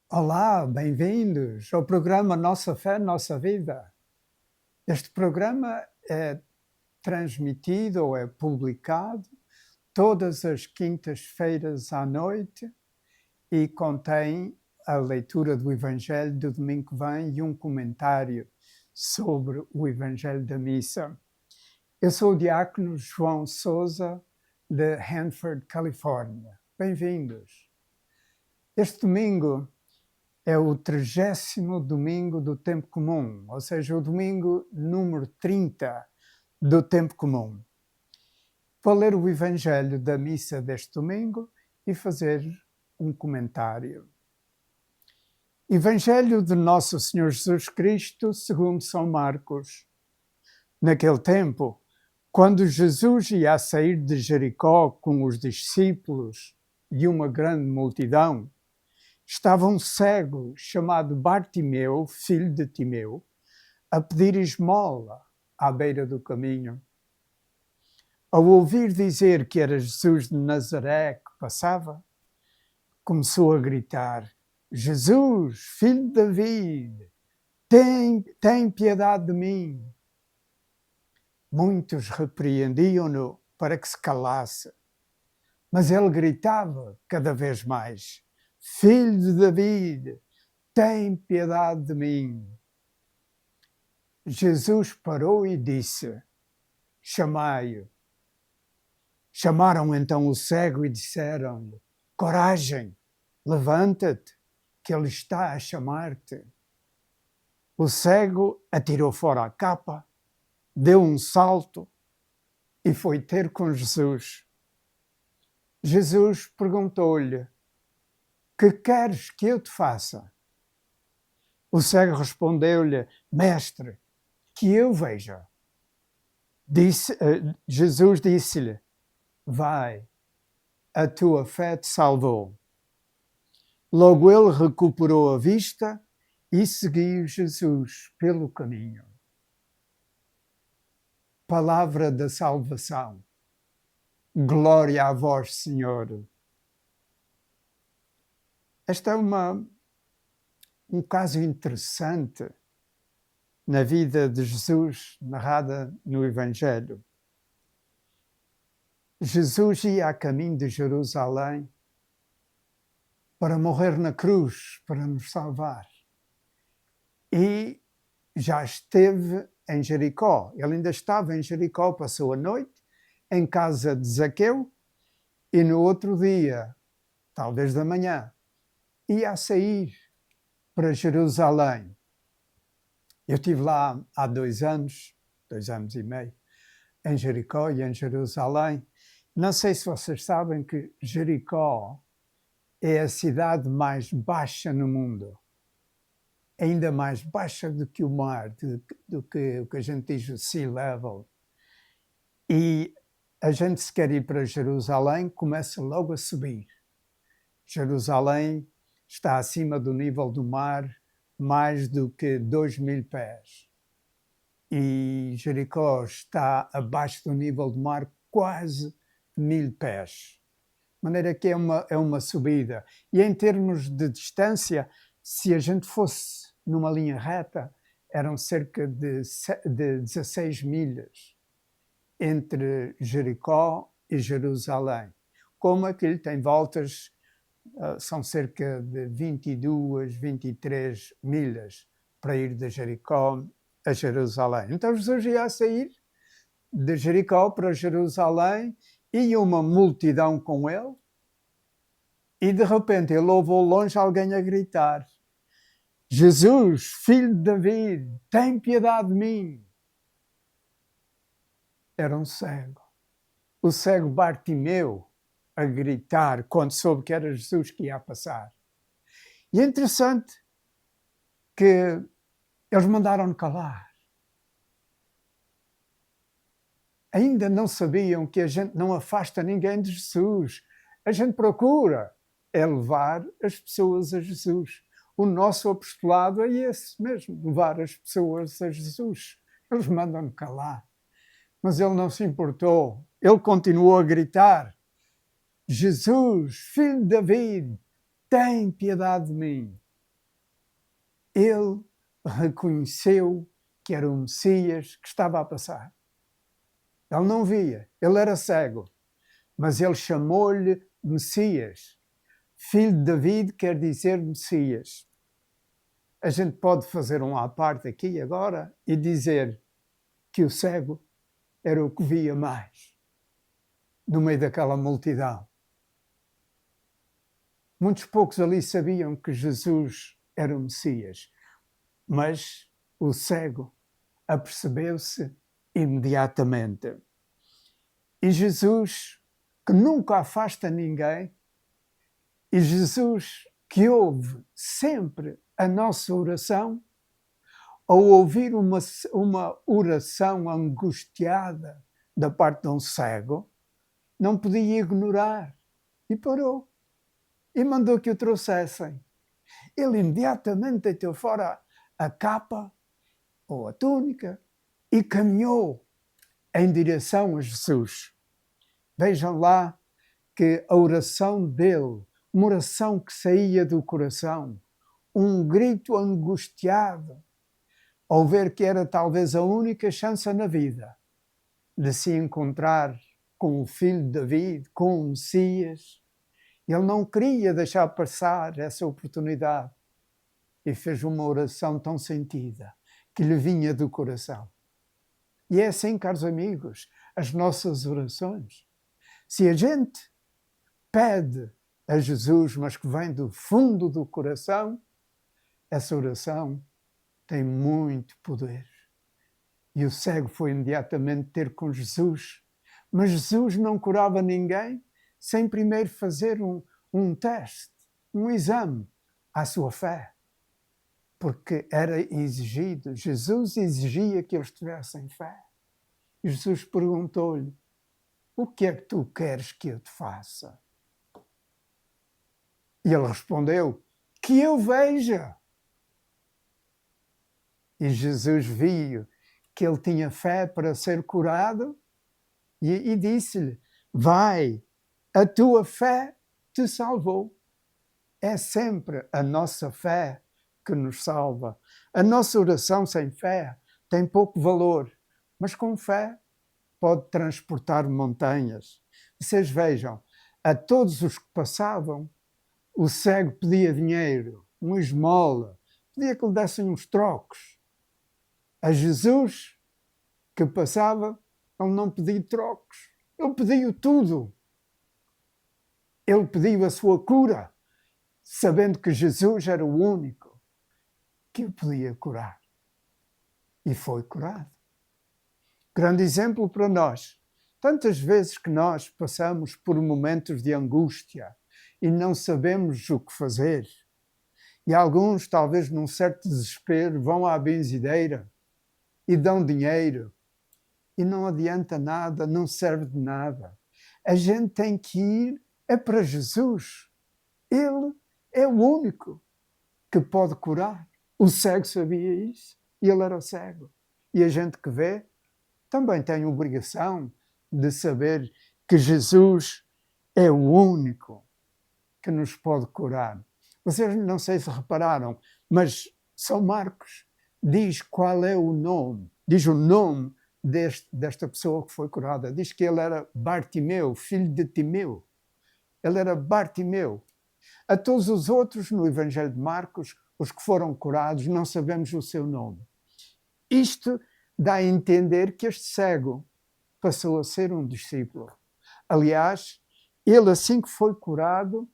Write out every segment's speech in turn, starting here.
Olá, bem-vindos ao programa Nossa Fé, Nossa Vida. Este programa é transmitido ou é publicado todas as quintas-feiras à noite e contém a leitura do Evangelho do domingo que vem e um comentário sobre o Evangelho da Missa. Eu sou o diácono João Souza, de Hanford, Califórnia. Bem-vindos. Este domingo é o 30º domingo do tempo comum, ou seja, o domingo número 30 do tempo comum. Vou ler o Evangelho da missa deste domingo e fazer um comentário. Evangelho de Nosso Senhor Jesus Cristo, segundo São Marcos. Naquele tempo, quando Jesus ia a sair de Jericó com os discípulos e uma grande multidão, estava um cego chamado Bartimeu, filho de Timeu, a pedir esmola à beira do caminho. Ao ouvir dizer que era Jesus de Nazaré que passava, começou a gritar: Jesus, filho de David, tem piedade de mim. Muitos repreendiam-no para que se calasse, mas ele gritava cada vez mais: Filho de David, tem piedade de mim. Jesus parou e disse: chamai-o. Chamaram então o cego e disseram-lhe: coragem, levanta-te, que ele está a chamar-te. O cego atirou fora a capa, deu um salto e foi ter com Jesus. Jesus perguntou-lhe: que queres que eu te faça? O cego respondeu-lhe: mestre, que eu veja. Jesus disse-lhe: vai, a tua fé te salvou. Logo ele recuperou a vista e seguiu Jesus pelo caminho. Palavra da salvação. Glória a vós, Senhor. Este é um caso interessante na vida de Jesus, narrada no Evangelho. Jesus ia a caminho de Jerusalém para morrer na cruz, para nos salvar. E já esteve em Jericó. Ele ainda estava em Jericó, passou a noite em casa de Zaqueu e no outro dia, talvez da manhã, ia a sair para Jerusalém. Eu estive lá há 2 anos e meio, em Jericó e em Jerusalém. Não sei se vocês sabem que Jericó é a cidade mais baixa no mundo. Ainda mais baixa do que o mar, do que o que a gente diz o sea level. E a gente, se quer ir para Jerusalém, começa logo a subir. Jerusalém está acima do nível do mar mais do que 2.000 pés. E Jericó está abaixo do nível do mar quase 1.000 pés. De maneira que é uma subida. E em termos de distância, se a gente fosse numa linha reta, eram cerca de 16 milhas entre Jericó e Jerusalém. Como aquilo tem voltas, são cerca de 22, 23 milhas para ir de Jericó a Jerusalém. Então Jesus ia a sair de Jericó para Jerusalém e uma multidão com ele, e de repente ele ouve ao longe alguém a gritar: Jesus, filho de David, tem piedade de mim. Era um cego. O cego Bartimeu a gritar quando soube que era Jesus que ia passar. E é interessante que eles mandaram-no calar. Ainda não sabiam que a gente não afasta ninguém de Jesus. A gente procura é levar as pessoas a Jesus. O nosso apostolado é esse mesmo, levar as pessoas a Jesus. Eles mandam-no calar. Mas ele não se importou. Ele continuou a gritar: Jesus, filho de David, tem piedade de mim. ele reconheceu que era o Messias que estava a passar. Ele não via, ele era cego, mas ele chamou-lhe Messias. Filho de David quer dizer Messias. A gente pode fazer um à parte aqui agora e dizer que o cego era o que via mais no meio daquela multidão. Muitos poucos ali sabiam que Jesus era o Messias, mas o cego apercebeu-se imediatamente. E Jesus, que nunca afasta ninguém, e Jesus que ouve sempre a nossa oração, ao ouvir uma oração angustiada da parte de um cego, não podia ignorar e parou e mandou que o trouxessem. Ele imediatamente deitou fora a capa ou a túnica e caminhou em direção a Jesus. Vejam lá que a oração dele, uma oração que saía do coração, um grito angustiado, ao ver que era talvez a única chance na vida de se encontrar com o filho de David, com o Messias. Ele não queria deixar passar essa oportunidade e fez uma oração tão sentida que lhe vinha do coração. E é assim, caros amigos, as nossas orações. Se a gente pede a Jesus, mas que vem do fundo do coração, essa oração tem muito poder. E o cego foi imediatamente ter com Jesus, mas Jesus não curava ninguém sem primeiro fazer um teste, um exame à sua fé. Porque era exigido, Jesus exigia que eles tivessem fé. E Jesus perguntou-lhe: o que é que tu queres que eu te faça? E ele respondeu: que eu veja. E Jesus viu que ele tinha fé para ser curado e disse-lhe: vai, a tua fé te salvou. É sempre a nossa fé que nos salva. A nossa oração sem fé tem pouco valor, mas com fé pode transportar montanhas. Vocês vejam, a todos os que passavam, o cego pedia dinheiro, uma esmola, pedia que lhe dessem uns trocos. A Jesus, que passava, ele não pediu trocos, ele pediu tudo. Ele pediu a sua cura, sabendo que Jesus era o único que o podia curar. E foi curado. Grande exemplo para nós. Tantas vezes que nós passamos por momentos de angústia e não sabemos o que fazer. E alguns, talvez num certo desespero, vão à benzideira e dão dinheiro. E não adianta nada, não serve de nada. A gente tem que ir para Jesus. Ele é o único que pode curar. O cego sabia isso e ele era cego. E a gente que vê também tem a obrigação de saber que Jesus é o único que nos pode curar. Vocês não sei se repararam, mas São Marcos diz qual é o nome, diz o nome desta pessoa que foi curada. Diz que ele era Bartimeu, filho de Timeu. Ele era Bartimeu. A todos os outros, no Evangelho de Marcos, os que foram curados, não sabemos o seu nome. Isto dá a entender que este cego passou a ser um discípulo. Aliás, ele, assim que foi curado,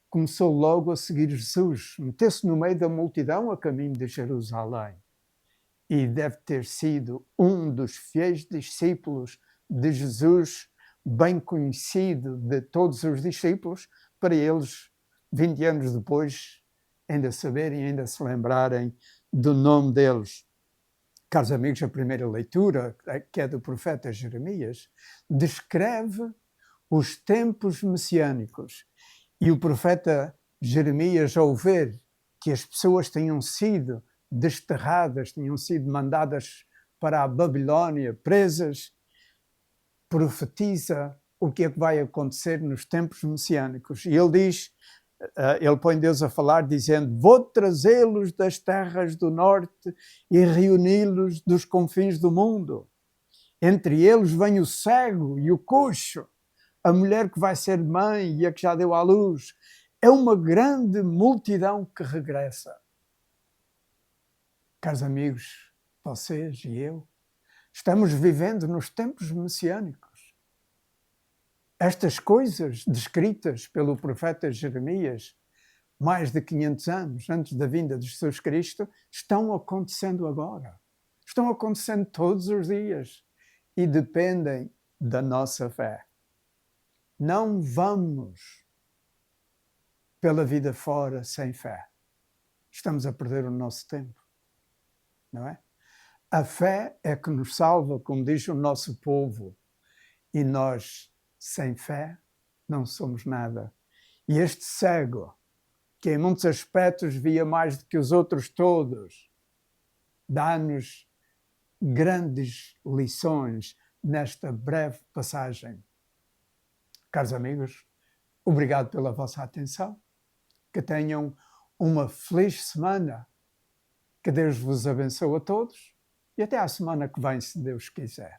começou logo a seguir Jesus, meteu-se no meio da multidão a caminho de Jerusalém. E deve ter sido um dos fiéis discípulos de Jesus, bem conhecido de todos os discípulos, para eles, 20 anos depois, ainda saberem, ainda se lembrarem do nome deles. Caros amigos, a primeira leitura, que é do profeta Jeremias, descreve os tempos messiânicos. E o profeta Jeremias, ao ver que as pessoas tinham sido desterradas, tinham sido mandadas para a Babilónia, presas, profetiza o que é que vai acontecer nos tempos messiânicos. E ele diz ele põe Deus a falar dizendo: vou trazê-los das terras do norte e reuni-los dos confins do mundo. Entre eles vem o cego e o coxo, a mulher que vai ser mãe e a que já deu à luz. É uma grande multidão que regressa. Caros amigos, vocês e eu, estamos vivendo nos tempos messiânicos. Estas coisas descritas pelo profeta Jeremias, mais de 500 anos antes da vinda de Jesus Cristo, estão acontecendo agora. Estão acontecendo todos os dias e dependem da nossa fé. Não vamos pela vida fora sem fé. Estamos a perder o nosso tempo, não é? A fé é que nos salva, como diz o nosso povo, e nós, sem fé, não somos nada. E este cego, que em muitos aspectos via mais do que os outros todos, dá-nos grandes lições nesta breve passagem. Caros amigos, obrigado pela vossa atenção. Que tenham uma feliz semana. Que Deus vos abençoe a todos e até à semana que vem, se Deus quiser.